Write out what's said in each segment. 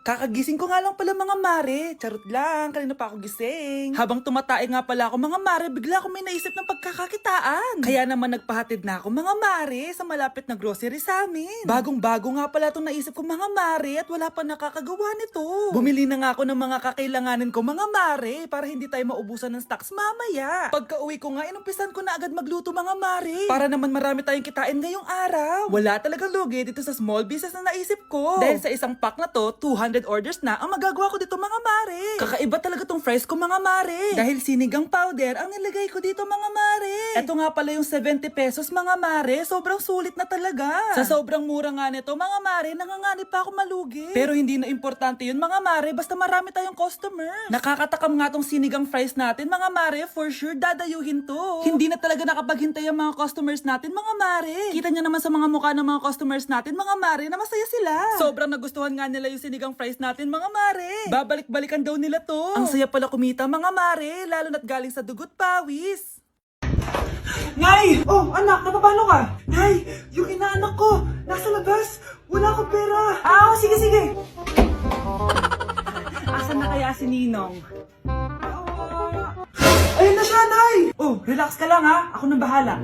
Kakagising ko nga lang pala mga mare. Charot lang, kanina pa ako gising. Habang tumatae nga pala ako mga mare, bigla ako may naisip ng pagkakakitaan. Kaya naman nagpahatid na ako mga mare sa malapit na grocery sa amin. Bagong-bago nga pala itong naisip ko mga mare at wala pa nakakagawa nito. Bumili na nga ako ng mga kakailanganin ko mga mare para hindi tayo maubusan ng stocks mamaya. Pagka uwi ko nga, inumpisan ko na agad magluto mga mare. Para naman marami tayong kitain ngayong araw. Wala talagang lugi dito sa small business na naisip ko. Dahil sa isang pack na to, 200 orders na ang magagawa ko dito mga mare. Kakaiba talaga tong fries ko mga mare. Dahil sinigang powder ang nilagay ko dito mga mare. Ito nga pala yung 70 pesos mga mare. Sobrang sulit na talaga. Sa sobrang mura nga nito mga mare, nanganganib pa ako malugi. Pero hindi na importante yun mga mare, basta marami tayong customers. Nakakatakam nga tong sinigang fries natin mga mare, for sure dadayuhin to. Hindi na talaga nakapaghintay ang mga customers natin mga mare. Kita niyo naman sa mga mukha ng mga customers natin mga mare na masaya sila. Sobrang nagustuhan nga nila yung sinigang fries natin mga mare. Babalik-balikan daw nila to. Ang saya pala kumita mga mare, lalo na't galing sa dugot pawis. Nay! Oh, anak, napapalo ka? Nay, yung inaanak ko, nasa labas. Wala akong pera. Sige. Asan na kaya si Ninong? Ayun na siya, Nay! Oh, relax ka lang ha. Ako nang bahala.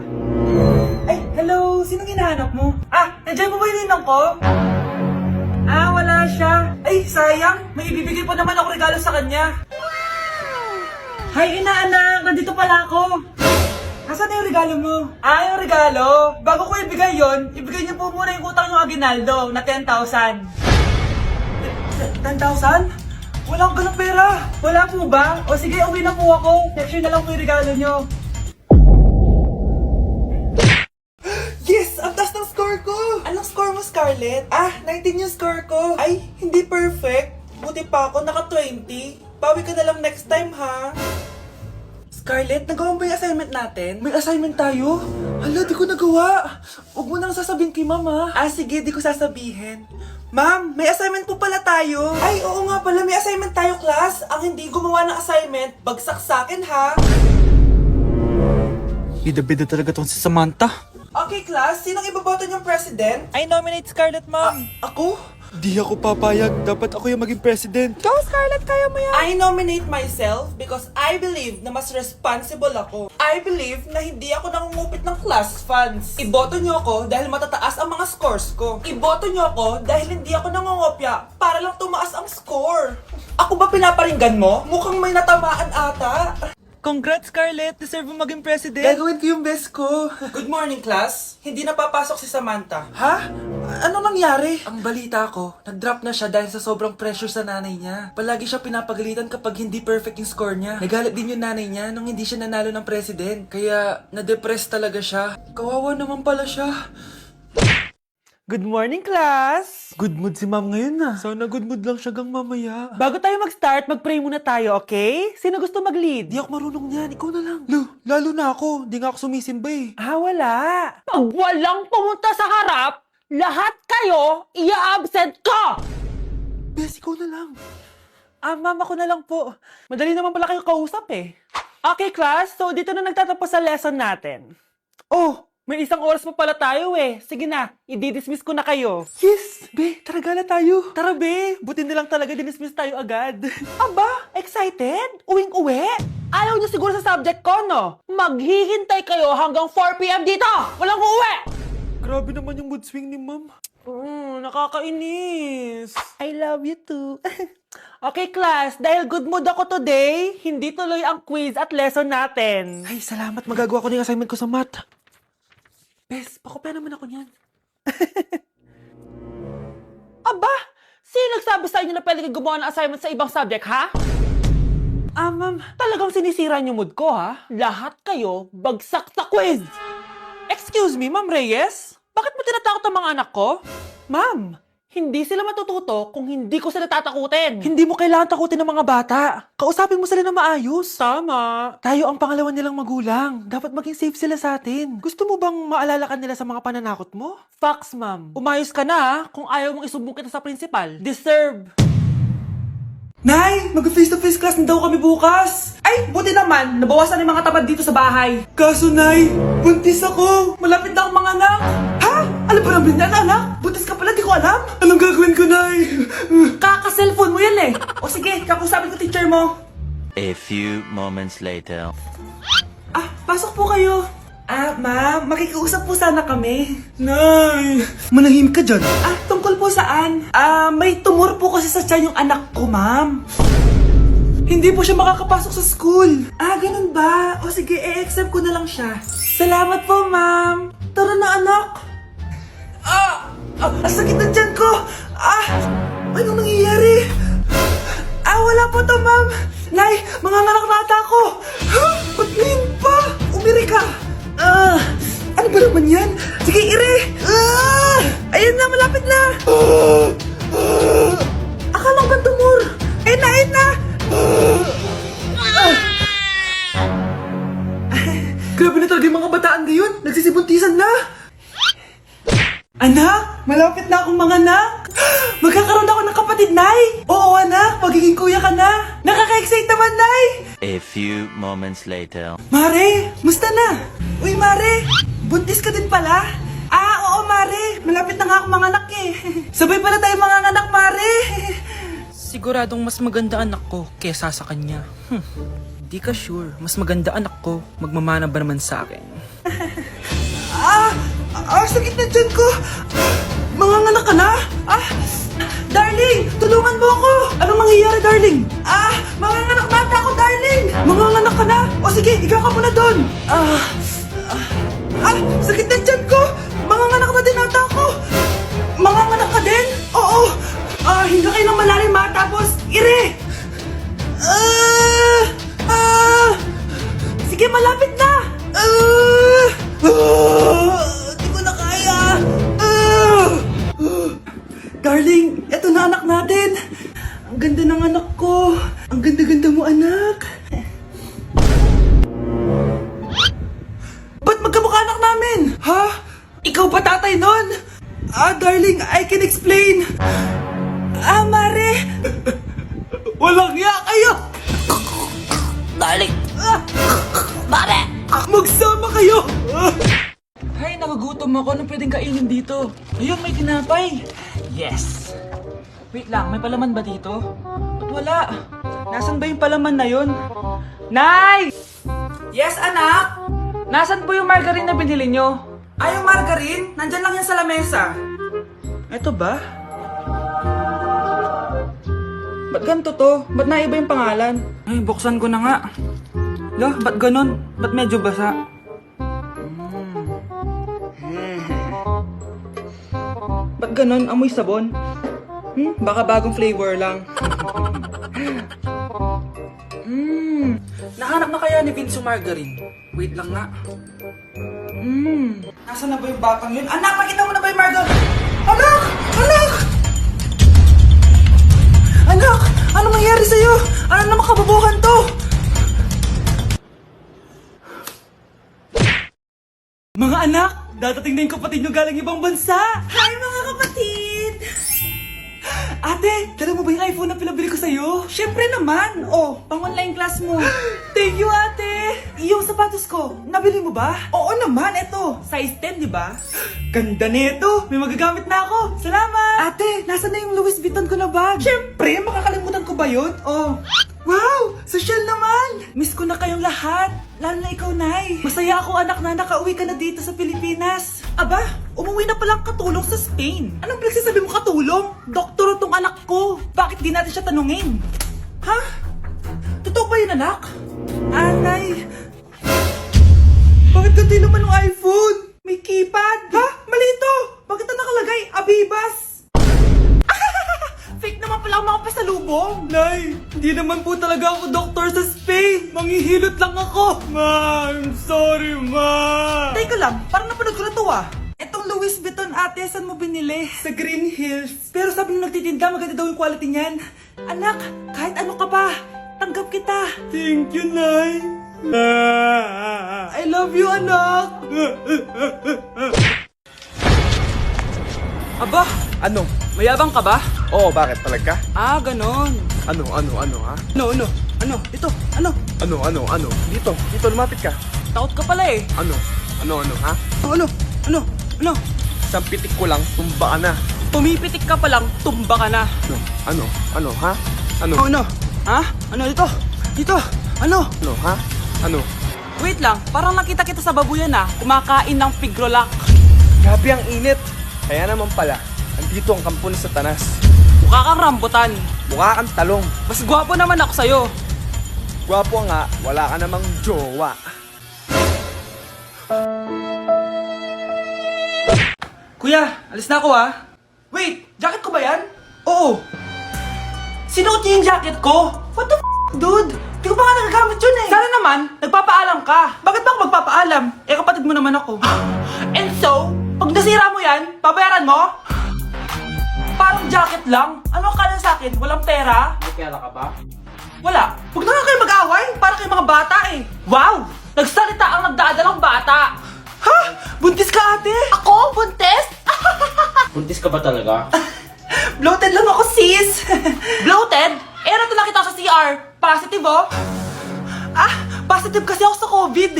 Ay, hello. Sinong hinahanap mo? Nandiyan mo ba yung Ninong ko? Wala siya. Ay, sayang. May ibibigay pa naman ako regalo sa kanya. Hi, inaanak. Nandito pala ako. Asan na yung regalo mo? Yung regalo? Bago ko ibigay yon, ibigay niyo po muna yung utang yung aginaldo na 10,000. 10,000? Wala akong ganang pera. Wala po ba? O sige, uwi na po ako. Next year na lang po yung regalo niyo. Yes! Ang taas ng score ko! Anong score mo, Scarlett? 19 yung score ko. Ay, hindi perfect. Buti pa ako, naka 20. Bawi ka na lang next time, ha? Scarlett, nagawa mo ba yung assignment natin? May assignment tayo? Hala, di ko nagawa. Huwag mo nang sasabihin kay mama. Sige, di ko sasabihin. Ma'am, may assignment po pala tayo. Ay, oo nga pala, may assignment tayo, class. Ang hindi gumawa ng assignment, bagsak sa akin, ha? Bida-bida talaga tong si Samantha. Okay, class, sinong iboboto niyong president? I nominate Scarlett, ma'am. Ako? Di ako papayag. Dapat ako yung maging president. Go, Scarlett, kaya mo yan! I nominate myself because I believe na mas responsible ako. I believe na hindi ako nangungupit ng class funds. Iboto niyo ako dahil matataas ang mga scores ko. Iboto niyo ako dahil hindi ako nangungopya para lang tumaas ang score. Ako ba pinaparinggan mo? Mukhang may natamaan ata. Congrats, Scarlett. Deserve mo maging president. Gagawin ko yung best ko. Good morning, class. Hindi na papasok si Samantha. Ha? Ano nangyari? Ang balita ko, nag-drop na siya dahil sa sobrang pressure sa nanay niya. Palagi siya pinapagalitan kapag hindi perfect yung score niya. Nagalit din yung nanay niya nung hindi siya nanalo ng president. Kaya, na-depress talaga siya. Kawawa naman pala siya. Good morning, class! Good mood si ma'am ngayon na. Sana good mood lang siya gang mamaya. Bago tayo mag-start, mag-pray muna tayo, okay? Sino gusto mag-lead? Di ako marunong niyan. Ikaw na lang. Lalo na ako. Di nga ako sumisimba eh. Wala. Pag walang pumunta sa harap, lahat kayo i-absent ko! Bes, ikaw na lang. Mama ko na lang po. Madali naman pala kayo kausap eh. Okay, class. So, dito na nagtatapos sa lesson natin. Oh, may isang oras pa pala tayo eh. Sige na, i-dismiss ko na kayo. Yes! Be, tara gala tayo. Tara be, buti nilang talaga dinismiss tayo agad. Aba, excited? Uwing-uwi? Ayaw niyo siguro sa subject ko, no? Maghihintay kayo hanggang 4 p.m. dito! Walang uuwi! Grabe naman yung mood swing ni ma'am. Nakakainis. I love you too. Okay, class. Dahil good mood ako today, hindi tuloy ang quiz at lesson natin. Ay, salamat. Magagawa ko na yung assignment ko sa math. Bes, pakopya naman ako niyan. Aba! Sino nagsabi sa inyo na pwede kayo gumawa ng assignment sa ibang subject, ha? Ma'am, talagang sinisira niyo mood ko, ha? Lahat kayo bagsak sa quiz! Excuse me, Ma'am Reyes? Bakit mo tinatakot ang mga anak ko? Ma'am, hindi sila matututo kung hindi ko sila tatakutin. Hindi mo kailangan takutin ng mga bata. Kausapin mo sila na maayos. Tama. Tayo ang pangalawa nilang magulang. Dapat maging safe sila sa atin. Gusto mo bang maalala ka nila sa mga pananakot mo? Facts, ma'am. Umayos ka na, ha? Kung ayaw mong isumbong kita sa principal. Deserve. Nay! Mag-face-to-face class na daw kami bukas! Ay! Buti naman! Nabawasan yung mga tamad dito sa bahay! Kaso, Nay! Buntis ako! Malapit na akong mga anak! Ha? Alam ba namin yan, anak? Buntis ka pala, di ko alam! Anong gagawin ko, Nay? Kaka-cellphone eh. O sige, kakusapin ko teacher mo. A few moments later. Ah, pasok po kayo. Ah, ma'am, makikiusap po sana kami. Nay, manahim ka dyan. Ah, tungkol po saan? Ah, may tumor po kasi sa tiyan yung anak ko, ma'am. Hindi po siya makakapasok sa school. Ah, ganun ba? O sige, i-accept ko na lang siya. Salamat po, ma'am. Tara na, anak. Ang sakit na tiyan ko. Anong nangyayari? Wala po to, ma'am. Nay, manganganak na ata ako. Ba't ngayon pa? Umiri ka. Ano ba naman yan? Sige, ire. Ayun na, malapit na. Akala ko ba tumor? Ayun na. Grabe na talaga yung mga bataan ngayon. Nagsisibuntisan na. Anak, malapit na akong manganak. Magkakaroon ako ng kapatid, Nay. Oo, anak, magiging kuya ka na. Nakaka-excite naman, Nay. A few moments later. Mare, musta na? Uy, Mare, buntis ka din pala? Oo, Mare. Malapit na nga akong manganak eh. Sabay pala tayo manganganak, Mare. Siguradong mas maganda anak ko kesa sa kanya. Di ka sure. Mas maganda anak ko. Magmamana ba naman sa akin? Sakit na dyan ko. Manganganak ka na? Darling, tulungan mo ako. Anong mangyayari, darling? Manganganak na ata ako, darling. Manganganak ka na? O sige, ikaw ka muna doon. Sakit na dyan ko. Manganganak na din ata ako. Manganganak ka din? Oo. Hinga kayo ng malalim ha, tapos ire. Sige, malapit na. Di ko na kaya. Darling, eto na anak natin. Ang ganda ng anak ko. Ang ganda-ganda mo, anak. Ba't magkamukha anak namin? Ha? Ikaw ba tatay nun? Darling, I can explain. Mare. Walang ya kayo. Darling! Mare! Magsama kayo. Hay, nagugutom ako. Anong pwedeng kainin dito? Ayun, may tinapay. Yes. Wait lang, may palaman ba dito? Ba't wala? Nasaan ba yung palaman na yun? Nay! Yes, anak? Nasaan po yung margarine na binili nyo? Yung margarine? Nandyan lang yan sa lamesa. Eto ba? Ba't ganito to? Ba't naiba yung pangalan? Ay, buksan ko na nga. Lo, ba't ganon? Ba't medyo basa? Ba't ganon? Amoy sabon? Baka bagong flavor lang. Nahanap na kaya ni Vince yung margarine? Wait lang nga. Nasaan na ba yung batang yun? Anak, nakita mo na ba yung margarine? Anak! Anak! Anak! Ano nangyari sa'yo? Ano naman kababuhan to? Mga anak! Dadating na yung kapatid nyo galing ibang bansa! Hi mga kapatid! Ate, dala mo ba yung iPhone na pinabili ko sa'yo? Siyempre naman! Pang-online class mo. Thank you, ate! Yung sapatos ko, nabili mo ba? Oo naman, eto. Size 10, di ba? Ganda nito! May magagamit na ako! Salamat! Ate, nasa na yung Louis Vuitton ko na bag? Siyempre, makakalimutan ko ba yun? Wow! Social naman! Miss ko na kayong lahat. Lalo na ikaw, Nay. Masaya ako, anak, na nakauwi ka na dito sa Pilipinas. Aba, umuwi na palang katulong sa Spain. Anong pinagsasabi mo katulong? Doktor tong anak ko. Bakit di natin siya tanungin? Ha? Totoo ba yun, anak? Nay. Bakit ganti naman yung iPhone? May keypad. Ha? Mali ito. Bakit na nakalagay? Abibas. Fake naman pala ang mga pasalubong. Nay, hindi naman po talaga ako doktor sa Spain. Manghihilot lang ako. Ma, I'm sorry, ma. Teka lang, parang napanood ko na to Etong Louis Vuitton, ate, saan mo binili? Sa Green Hills. Pero sabi nung nagtitinda, maganda daw yung quality niyan. Anak, kahit ano ka pa, tanggap kita. Thank you, Nay. I love you, anak. Aba, Ano? mayabang ka ba? Oo, bakit? Talaga? Ganon. Ano, ha? Ano? Dito, lumapit ka. Takot ka pala eh. Ano, ha? Ano? Isang pitik ko lang, tumba ka na. Pumipitik ka pa lang, tumba ka na. Ano, ha? Ano? Ano? Ha? Ano ito? Dito? Ano? Ano, ha? Ano? Wait lang, parang nakita kita sa babuyan kumakain ng pigrolak. Grabe ang init. Kaya naman pala, andito ang kampo ni Satanas. Mukha kang rambutan. Mukha kang talong. Mas gwapo naman ako sa'yo. Gwapo nga, wala ka namang jowa. Kuya, alis na ako Wait, jacket ko ba yan? Oo. Sinuot niya yung jacket ko? What the dude? Di ko pa nga nagagamit yun Sana naman, nagpapaalam ka. Bakit ba ako magpapaalam? Eh, kapatid mo naman ako. And so, pag nasira mo yan, babayaran mo? Parang jacket lang. Ano ang kala sa akin? Walang pera? May pera ka ba? Wala. Huwag na nga kayo mag-away. Para kayo mga bata Wow! Nagsalita ang nagdadalang bata. Ha? Buntis ka ate? Ako? Buntis? Buntis ka ba talaga? Bloated lang ako, sis. Bloated? Eh, nato lang kita sa CR. Positive, positive kasi ako sa COVID.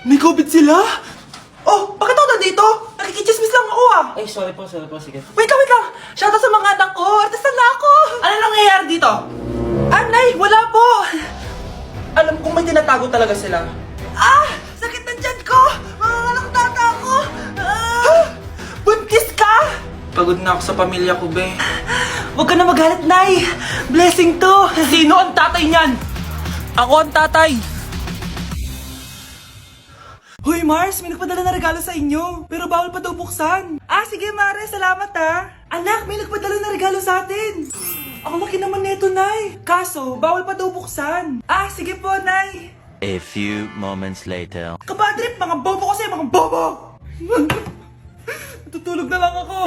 May COVID sila? Oh, bakit ako nandito? Nakikichismis lang ako, Ay, sorry po, sige. Wait lang. Shoutout sa mga anak ko. Artista na ako. Ano nangyayari dito? Nay, wala po. Alam kong may tinatago talaga sila. Sakit ng tiyan ko. Mga tata ako. Buntis ka? Pagod na ako sa pamilya ko, be. Huwag ka na magalit, Nay. Blessing to. Sino ang tatay niyan? Ako ang tatay. Hoy, Mars, may nagpadala na regalo sa inyo. Pero bawal pa daw buksan. Sige, Mare. Salamat, Anak, may nagpadala na regalo sa atin. Ang laki naman neto, Nay. Kaso, bawal pa daw buksan. Sige po, Nay. A few moments later. Kabadrip, mga bobo kasi, mga bobo! Tutulog na lang ako.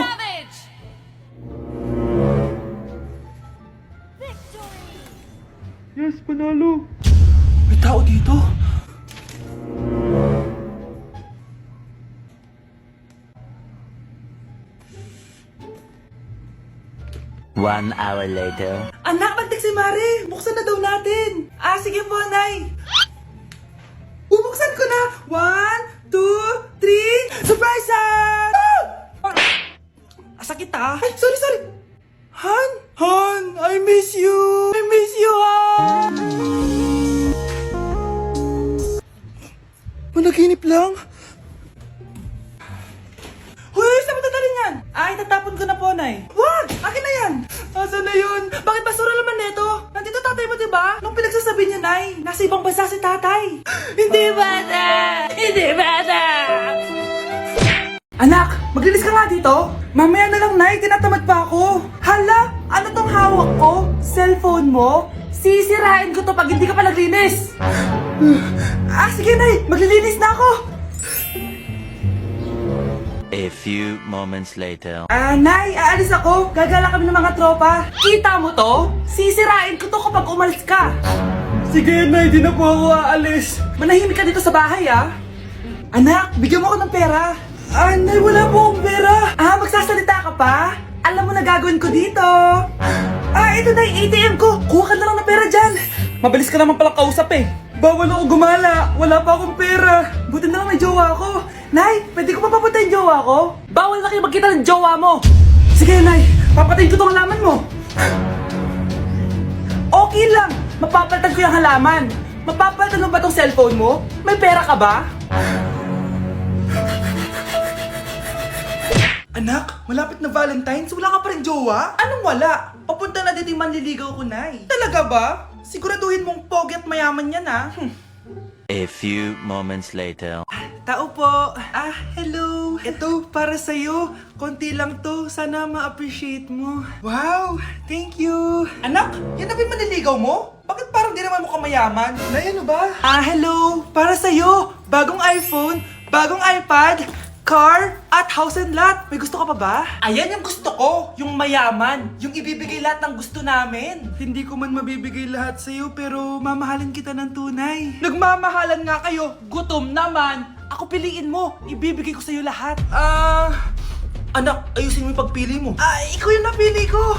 Yes, panalo. May tao dito. One hour later. Anak, magtik si Mare. Buksan na daw natin. Sige po, Nay. Bubuksan ko na. 1, 2, 3. Surprise! Sakit Ay, sorry. Han, I miss you. Han. Panaginip lang. Hoy, saan mo dadalhin yan? Itatapon ko na po, Nay. Wag! Akin na yan! Asan na yun? Bakit basura naman neto? Nandito tatay mo, diba? Nung pinagsasabi niya, Nay, nasa ibang bansa si tatay. Hindi bata! Anak, maglinis ka nga dito. Mamaya na lang, Nay. Tinatamad pa ako. Hala, ano tong hawak ko? Cellphone mo? Sisirain ko to pag hindi ka pa naglinis. Sige, Nay. Maglilinis na ako. A few moments later. Nay, aalis ako. Gagala kami ng mga tropa. Kita mo to? Sisirain ko to kapag umalis ka. Sige, Nay. Di na po ako aalis. Manahimik ka dito sa bahay, Anak, bigyan mo ako ng pera. Nay, wala po akong pera. Magsasalita ka pa? Alam mo na gagawin ko dito. Ito na yung ATM ko. Kuha ka na lang ng pera dyan. Mabilis ka naman palang kausap Bawal ako gumala. Wala pa akong pera. Buti na lang may jowa ako. Nay, pwede ko pa papunta yung jowa ko? Bawal na kayo magkita ng jowa mo. Sige, Nay. Papatayin ko tong halaman mo. Okay lang. Mapapalitan ko yung halaman. Mapapalitan mo ba tong cellphone mo? May pera ka ba? Anak, malapit na Valentine's, wala ka pa rin jowa? Anong wala? Papunta na dito yung manliligaw ko, Nay. Talaga ba? Siguraduhin mong pogi at mayaman yan, A few moments later. Tao po. Hello. Ito, para sa'yo. Konti lang to. Sana ma-appreciate mo. Wow, thank you. Anak, yan na ba yung manliligaw mo? Bakit parang di naman mo kamayaman? Nay, ano ba? Hello. Para sa'yo. Bagong iPhone, bagong iPad, car, at house and lot. May gusto ka pa ba? Ayan yung gusto ko. Yung mayaman. Yung ibibigay lahat ng gusto namin. Hindi ko man mabibigay lahat sa'yo, pero mamahalin kita ng tunay. Nagmamahalan nga kayo. Gutom naman. Ako piliin mo. Ibibigay ko sa'yo lahat. Anak, ayusin mo yung pagpili mo. Ikaw yung napili ko.